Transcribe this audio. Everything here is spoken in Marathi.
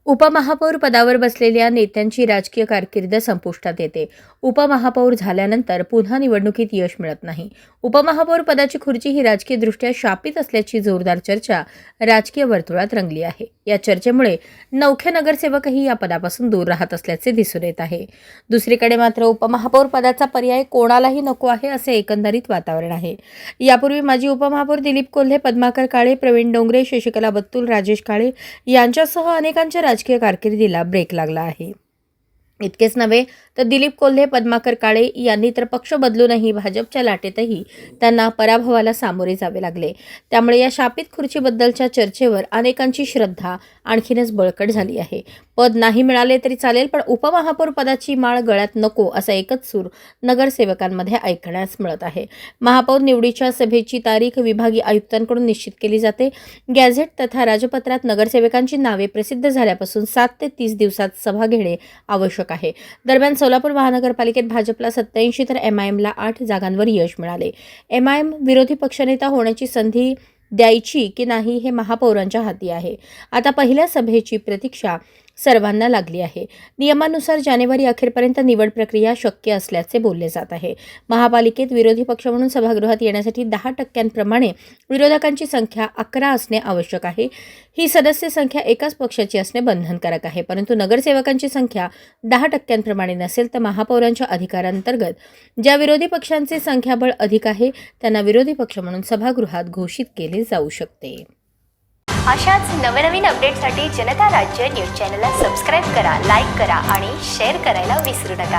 उपमहापौर पदावर बसलेल्या नेत्यांची राजकीय कारकीर्द संपुष्टात येते. उपमहापौर झाल्यानंतर पुन्हा निवडणुकीत यश मिळत नाही. उपमहापौर पदाची खुर्ची ही राजकीयदृष्ट्या शापित असल्याची जोरदार चर्चा राजकीय वर्तुळात रंगली आहे. या चर्चेमुळे नवखे नगरसेवकही या पदापासून दूर राहत असल्याचे दिसून येत आहे. दुसरीकडे मात्र उपमहापौर पदाचा पर्याय कोणालाही नको आहे असे एकंदरीत वातावरण आहे. यापूर्वी माजी उपमहापौर दिलीप कोल्हे, पद्माकर काळे, प्रवीण डोंगरे, शशिकला बत्तूल, राजेश काळे यांच्यासह अनेकांच्या राजकीय कारकिर्दीला ब्रेक लागला आहे. इतकेच नव्हे तर दिलीप कोल्हे, पद्माकर काळे यांनी तर पक्ष बदलूनही भाजपच्या लाटेतही त्यांना पराभवाला सामोरे जावे लागले. त्यामुळे या शापित खुर्चीबद्दलच्या चर्चेवर अनेकांची श्रद्धा आणखीनच बळकट झाली आहे. पद नाही मिळाले तरी चालेल, पण उपमहापौर पदाची माळ गळ्यात नको असा एकच सूर नगरसेवकांमध्ये ऐकण्यास मिळत आहे. महापौर निवडीच्या सभेची तारीख विभागीय आयुक्तांकडून निश्चित केली जाते. गॅझेट तथा राजपत्रात नगरसेवकांची नावे प्रसिद्ध झाल्यापासून 7 ते 30 दिवसात सभा घेणे आवश्यक आहे. दरम्यान सोलापूर महानगरपालिकेत भाजपला 87 तर MIMला 8 जागांवर यश मिळाले. MIM विरोधी पक्षनेता होण्याची संधी द्यायची की नाही हे महापौरांच्या हाती आहे. आता पहिल्या सभेची प्रतीक्षा सर्वांना लागली आहे. नियमानुसार जानेवारी अखेरपर्यंत निवड प्रक्रिया शक्य असल्याचे बोलले जात आहे. महापालिकेत विरोधी पक्ष म्हणून सभागृहात येण्यासाठी 10% विरोधकांची संख्या 11 असणे आवश्यक आहे. ही सदस्य संख्या एकाच पक्षाची असणे बंधनकारक आहे. परंतु नगरसेवकांची संख्या 10% नसेल तर महापौरांच्या अधिकारांतर्गत ज्या विरोधी पक्षांचे संख्याबळ अधिक आहे त्यांना विरोधी पक्ष म्हणून सभागृहात घोषित केले जाऊ शकते. अशाच नवनवीन अपडेटसाठी जनता राज्य न्यूज चॅनलला सबस्क्राईब करा, लाईक करा आणि शेअर करायला विसरू नका.